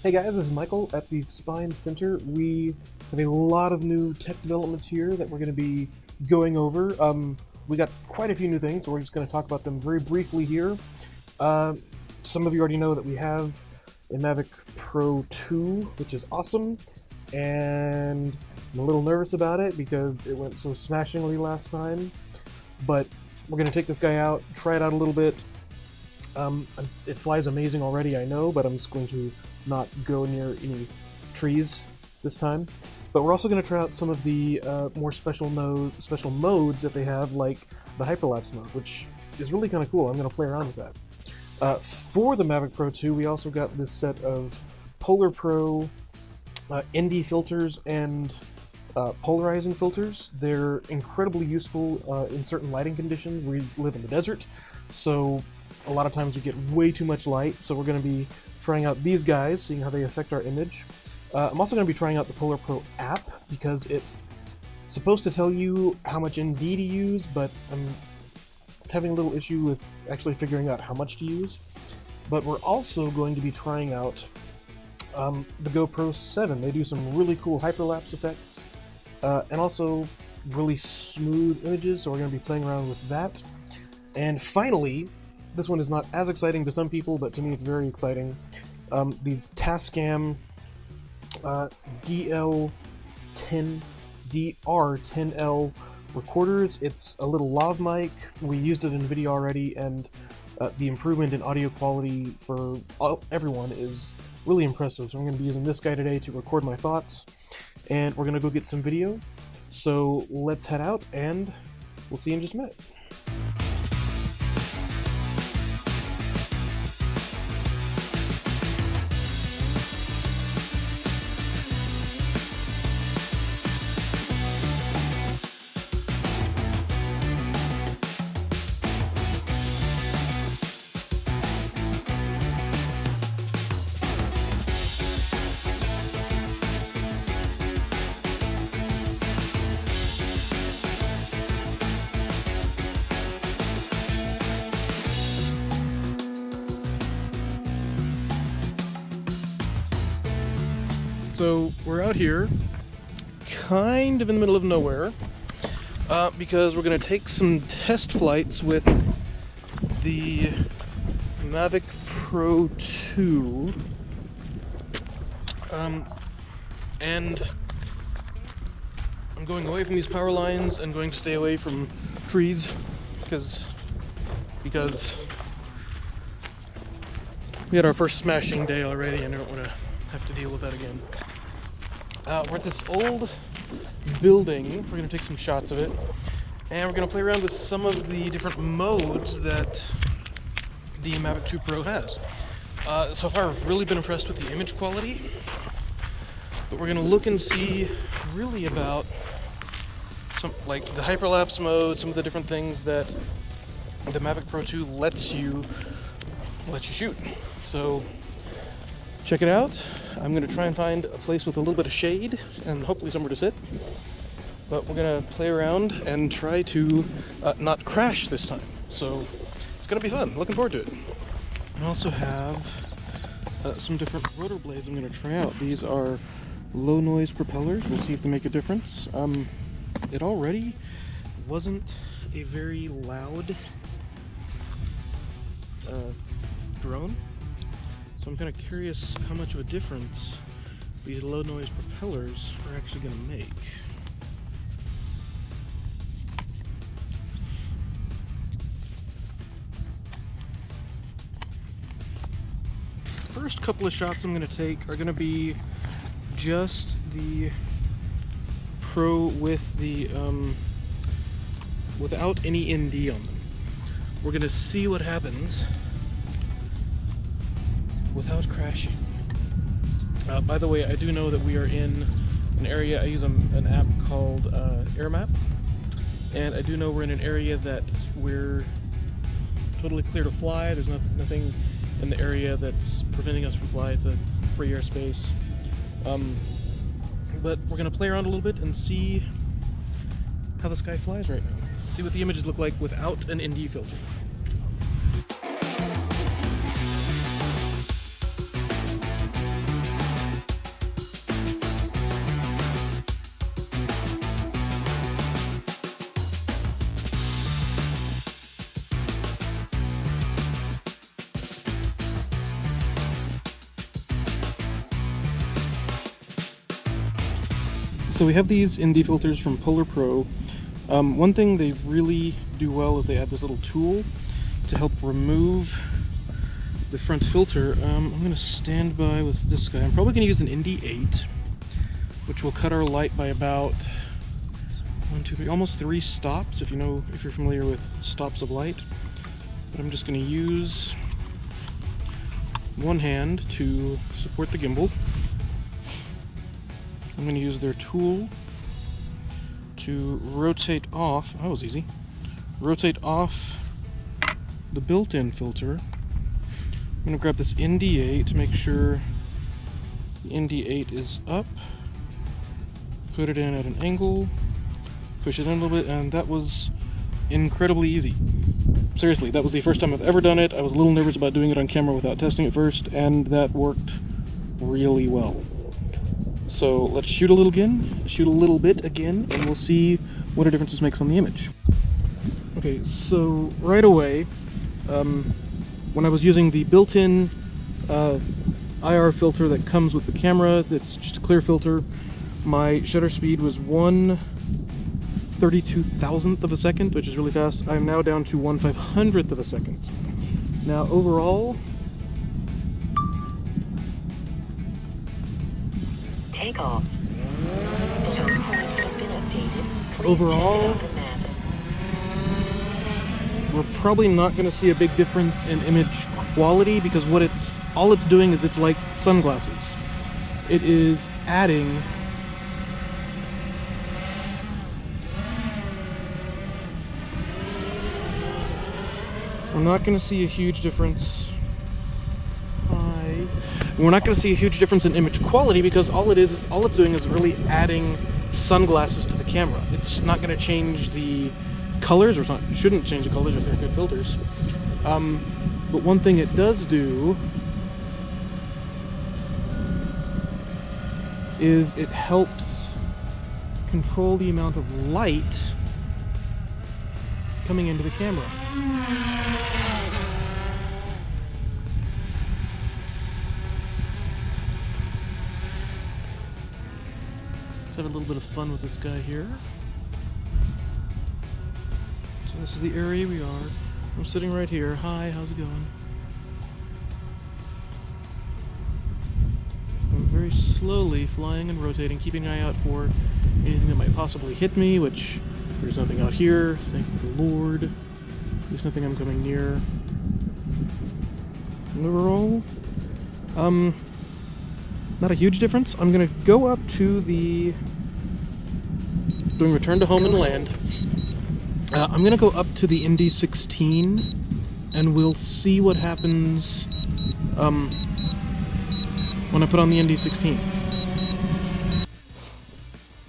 Hey guys, this is Michael at the Spine Center. We have a lot of new tech developments here that we're going to be going over. We got quite a few new things, so we're just going to talk about them very briefly here. Some of you already know that we have a Mavic Pro 2, which is awesome, and I'm a little nervous about it because it went so smashingly last time, but we're going to take this guy out, try it out a little bit. It flies amazing already, I know, but I'm just going to not go near any trees this time. But we're also going to try out some of the more special modes that they have, like the Hyperlapse mode, which is really kind of cool. I'm going to play around with that. For the Mavic Pro 2, we also got this set of Polar Pro ND filters and Polarizing filters. They're incredibly useful in certain lighting conditions. We live in the desert, so a lot of times we get way too much light, so we're going to be trying out these guys, seeing how they affect our image. I'm also going to be trying out the Polar Pro app, because it's supposed to tell you how much ND to use, but I'm having a little issue with actually figuring out how much to use. But we're also going to be trying out the GoPro 7. They do some really cool hyperlapse effects, and also really smooth images, so we're going to be playing around with that. And finally, this one is not as exciting to some people, but to me it's very exciting. These Tascam DR10L recorders. It's a little lav mic. We used it in video already, and the improvement in audio quality for everyone is really impressive. So I'm going to be using this guy today to record my thoughts, and we're going to go get some video. So let's head out, and we'll see you in just a minute. So we're out here, kind of in the middle of nowhere, because we're going to take some test flights with the Mavic Pro 2, and I'm going away from these power lines and going to stay away from trees, because we had our first smashing day already, and I don't want to have to deal with that again. We're at this old building. We're going to take some shots of it, and we're going to play around with some of the different modes that the Mavic 2 Pro has. So far I've really been impressed with the image quality, but we're going to look and see really about some, like the hyperlapse mode, some of the different things that the Mavic Pro 2 lets you shoot. So check it out. I'm going to try and find a place with a little bit of shade and hopefully somewhere to sit. But we're going to play around and try to not crash this time. So it's going to be fun. Looking forward to it. I also have some different rotor blades I'm going to try out. These are low noise propellers. We'll see if they make a difference. It already wasn't a very loud drone. So I'm kind of curious how much of a difference these low noise propellers are actually going to make. First couple of shots I'm going to take are going to be just the Pro with the without any ND on them. We're going to see what happens without crashing. By the way, I do know that we are in an area. I use an app called AirMap, and I do know we're in an area that we're totally clear to fly. There's nothing in the area that's preventing us from flying. It's a free airspace. But we're going to play around a little bit and see how the sky flies right now. See what the images look like without an ND filter. So we have these ND filters from Polar Pro. One thing they really do well is they add this little tool to help remove the front filter. I'm going to stand by with this guy. I'm probably going to use an ND8, which will cut our light by about 1, 2, 3, almost 3 stops, if you're familiar with stops of light. But I'm just going to use one hand to support the gimbal. I'm going to use their tool to rotate off, that was easy, rotate off the built-in filter. I'm going to grab this ND8 to make sure the ND8 is up, put it in at an angle, push it in a little bit, and that was incredibly easy. Seriously, that was the first time I've ever done it. I was a little nervous about doing it on camera without testing it first, and that worked really well. So let's shoot a little bit again, and we'll see what a difference this makes on the image. Okay, so right away, when I was using the built-in IR filter that comes with the camera, that's just a clear filter, my shutter speed was 1/32,000th of a second, which is really fast. I'm now down to 1/500th of a second. Now overall, takeoff. The home point has been updated. Please overall, check it on the map. we're probably not going to see a big difference in image quality because all it's doing is it's like sunglasses. It is adding we're not going to see a huge difference. We're not going to see a huge difference in image quality because all it's doing is really adding sunglasses to the camera. It's not going to change the colors, or it shouldn't change the colors if they're good filters. But one thing it does do is it helps control the amount of light coming into the camera. Let's have a little bit of fun with this guy here. So this is the area we are. I'm sitting right here. Hi, how's it going? I'm very slowly flying and rotating, keeping an eye out for anything that might possibly hit me, which there's nothing out here, thank the Lord. There's nothing I'm coming near. And overall, not a huge difference. I'm gonna go up to doing return to home and land. I'm gonna go up to the ND16 and we'll see what happens when I put on the ND16.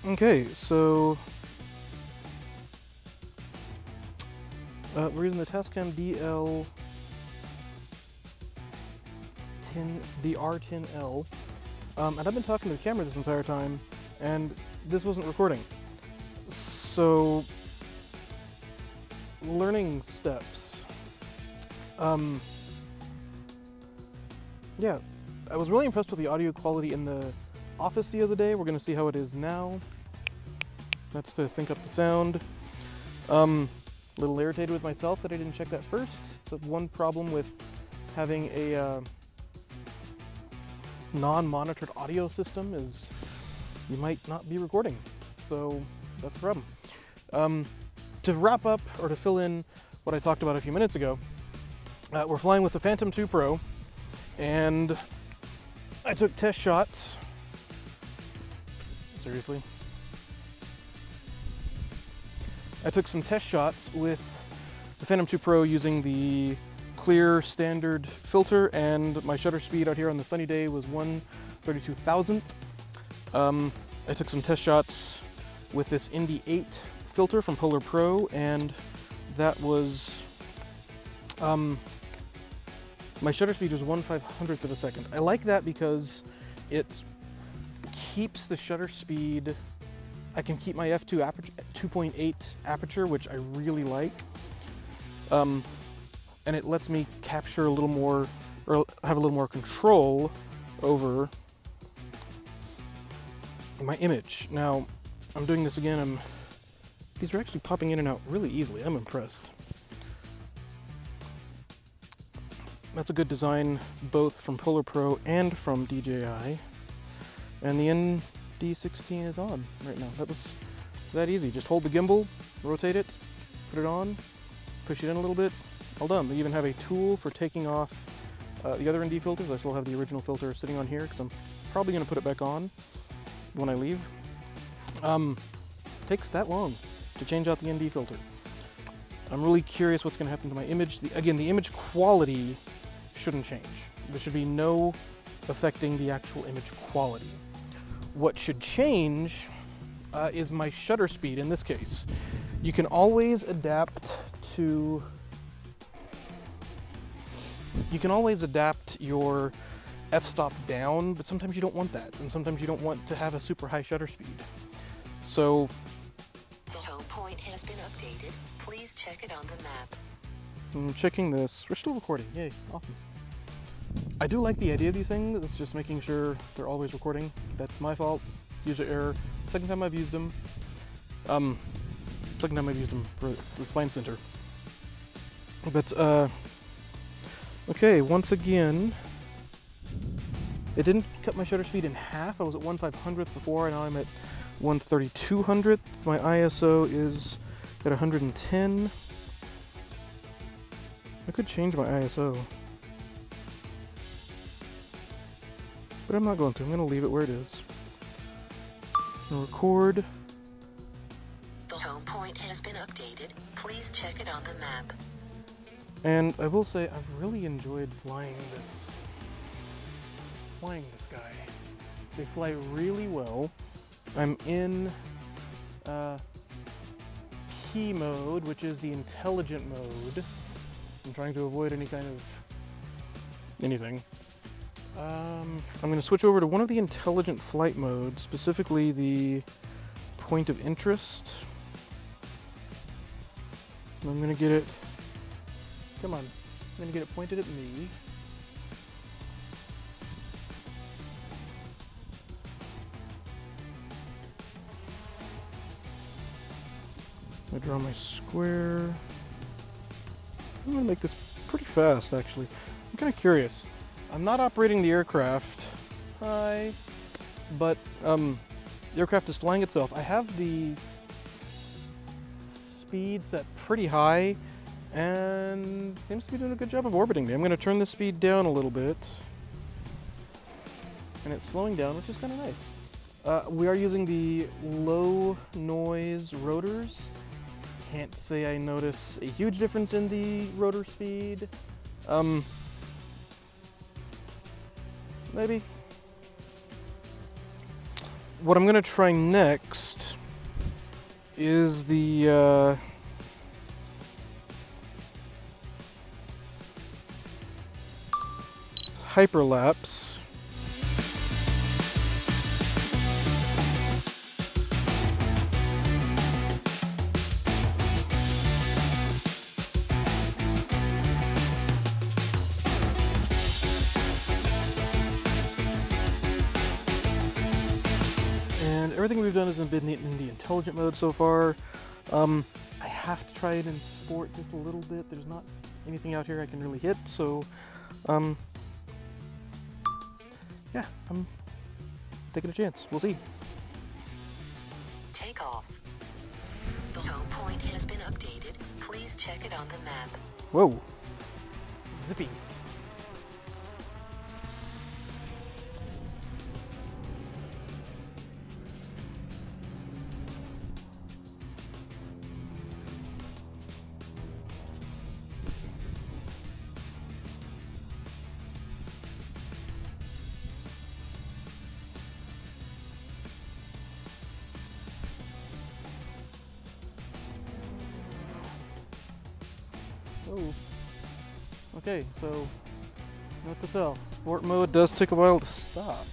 Okay, so we're using the Tascam DR10L, and I've been talking to the camera this entire time, and this wasn't recording. So, learning steps. Yeah, I was really impressed with the audio quality in the office the other day. We're going to see how it is now. That's to sync up the sound. A little irritated with myself that I didn't check that first. It's one problem with having a non-monitored audio system is you might not be recording. So that's the problem. To wrap up, or to fill in what I talked about a few minutes ago, we're flying with the Phantom 2 Pro, and I took test shots. Seriously? I took some test shots with the Phantom 2 Pro using the clear standard filter, and my shutter speed out here on the sunny day was 1/32,000th. I took some test shots with this ND8 filter from Polar Pro, and that was my shutter speed was 1/500th of a second. I like that because it keeps the shutter speed. I can keep my f2 aperture, 2.8 aperture, which I really like, and it lets me capture a little more, or have a little more control over my image. Now, I'm doing this again. These are actually popping in and out really easily. I'm impressed. That's a good design, both from Polar Pro and from DJI. And the ND16 is on right now. That was that easy. Just hold the gimbal, rotate it, put it on, push it in a little bit, all done. They even have a tool for taking off the other ND filters. I still have the original filter sitting on here because I'm probably going to put it back on when I leave. Takes that long to change out the ND filter. I'm really curious what's going to happen to my image. Again, the image quality shouldn't change. There should be no affecting the actual image quality. What should change is my shutter speed in this case. You can always adapt your f-stop down, but sometimes you don't want that, and sometimes you don't want to have a super high shutter speed. So The home point has been updated. Please check it on the map. I'm checking this. We're still recording. Yay, awesome. I do like the idea of these things. It's just making sure they're always recording. That's my fault. User error. Second time I've used them. Second time I've used them for the Spine Center. But, okay, once again, it didn't cut my shutter speed in half. I was at 1/500th before, and now I'm at 1/3200th. My ISO is at 110. I could change my ISO, but I'm not going to. I'm going to leave it where it is. And record. The home point has been updated. Please check it on the map. And I will say I've really enjoyed flying this guy. They fly really well. I'm in P mode, which is the intelligent mode. I'm trying to avoid any kind of anything. I'm going to switch over to one of the intelligent flight modes, specifically the point of interest. I'm going to get it, come on, I'm going to get it pointed at me. I draw my square. I'm going to make this pretty fast, actually. I'm kind of curious. I'm not operating the aircraft. Hi. But, the aircraft is flying itself. I have the speed set pretty high, and it seems to be doing a good job of orbiting me. I'm going to turn the speed down a little bit. And it's slowing down, which is kind of nice. We are using the low noise rotors. Can't say I notice a huge difference in the rotor speed. Maybe. What I'm gonna try next is the Hyperlapse. Everything we've done has been in the intelligent mode so far. I have to try it in sport just a little bit. There's not anything out here I can really hit, so yeah, I'm taking a chance. We'll see. Take off. The home point has been updated. Please check it on the map. Whoa. Zippy. Oh. Okay, so note to self, sport mode does take a while to stop.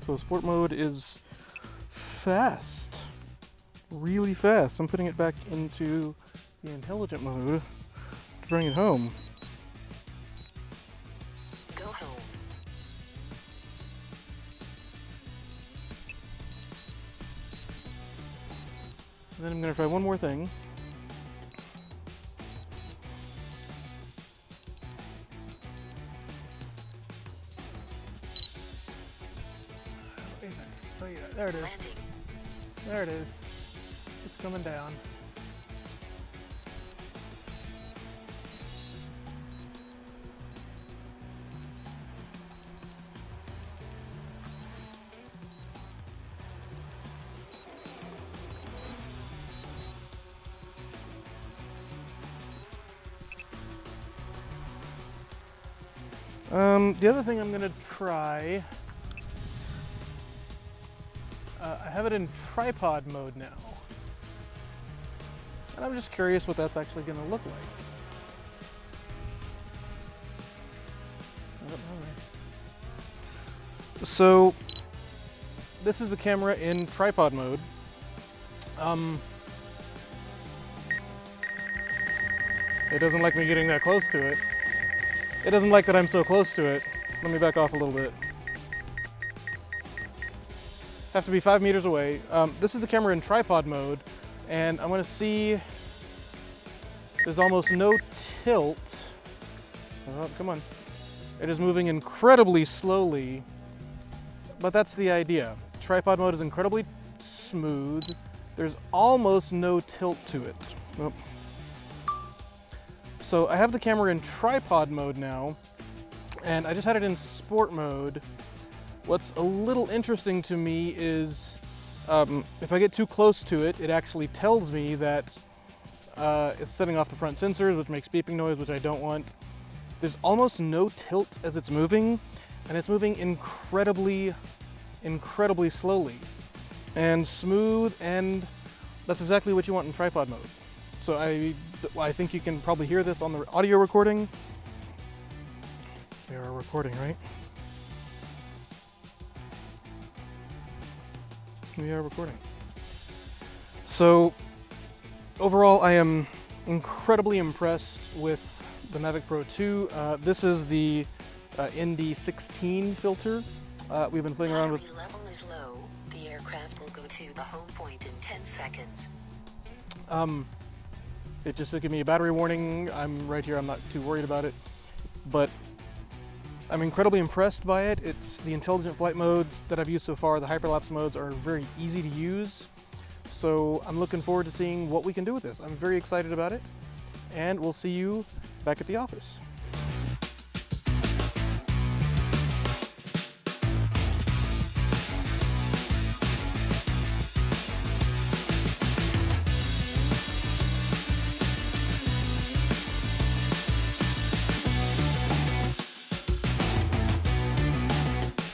So sport mode is fast, really fast. I'm putting it back into the intelligent mode to bring it home. Go home. And then I'm going to try one more thing. There it is. Landing. There it is. It's coming down. The other thing I'm going to try, I have it in tripod mode now. And I'm just curious what that's actually going to look like. So, this is the camera in tripod mode. It doesn't like me getting that close to it. It doesn't like that I'm so close to it. Let me back off a little bit. Have to be 5 meters away. This is the camera in tripod mode, and I'm going to see. There's almost no tilt. Oh, come on. It is moving incredibly slowly, but that's the idea. Tripod mode is incredibly smooth. There's almost no tilt to it. Oh. So I have the camera in tripod mode now, and I just had it in sport mode. What's a little interesting to me is if I get too close to it, it actually tells me that it's setting off the front sensors, which makes beeping noise, which I don't want. There's almost no tilt as it's moving, and it's moving incredibly, incredibly slowly and smooth, and that's exactly what you want in tripod mode. So I think you can probably hear this on the audio recording. We are recording, right? We are recording. So overall, I am incredibly impressed with the Mavic Pro 2. This is the ND16 filter. We've been playing around with. Battery level is low. The aircraft will go to the home point in 10 seconds. It just gave me a battery warning. I'm right here. I'm not too worried about it, but I'm incredibly impressed by it. It's the intelligent flight modes that I've used so far. The hyperlapse modes are very easy to use. So I'm looking forward to seeing what we can do with this. I'm very excited about it, and we'll see you back at the office.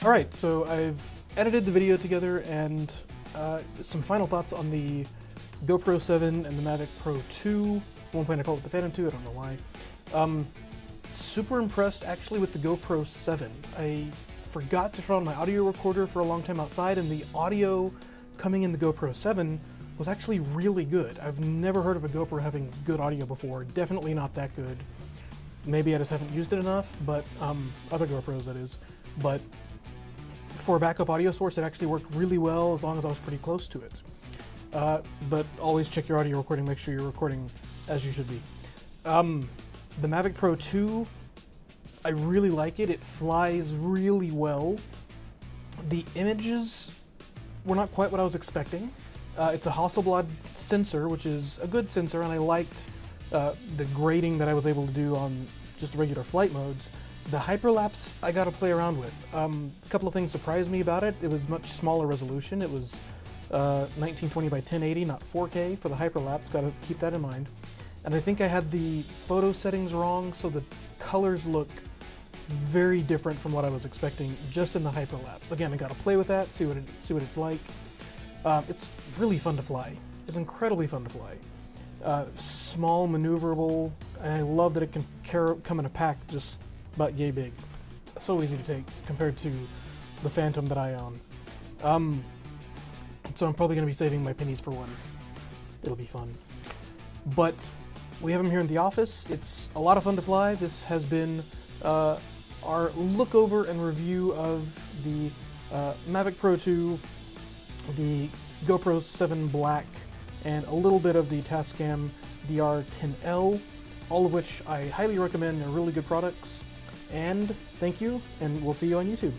All right, so I've edited the video together, and some final thoughts on the GoPro 7 and the Mavic Pro 2. At one point I called it the Phantom 2, I don't know why. Super impressed actually with the GoPro 7. I forgot to turn on my audio recorder for a long time outside, and the audio coming in the GoPro 7 was actually really good. I've never heard of a GoPro having good audio before, definitely not that good. Maybe I just haven't used it enough, but other GoPros that is. But for a backup audio source, it actually worked really well as long as I was pretty close to it. But always check your audio recording, make sure you're recording as you should be. The Mavic Pro 2, I really like it. It flies really well. The images were not quite what I was expecting. It's a Hasselblad sensor, which is a good sensor, and I liked the grading that I was able to do on just regular flight modes. The hyperlapse I got to play around with. A couple of things surprised me about it. It was much smaller resolution. It was 1920 by 1080, not 4K for the hyperlapse. Got to keep that in mind. And I think I had the photo settings wrong, so the colors look very different from what I was expecting just in the hyperlapse. Again, I got to play with that, see what it's like. It's really fun to fly. It's incredibly fun to fly. Small, maneuverable, and I love that it can come in a pack just about yay big. So easy to take compared to the Phantom that I own. So I'm probably going to be saving my pennies for one. It'll be fun. But we have them here in the office. It's a lot of fun to fly. This has been our look over and review of the Mavic Pro 2, the GoPro 7 Black, and a little bit of the Tascam DR10L, all of which I highly recommend. They're really good products. And thank you, and we'll see you on YouTube.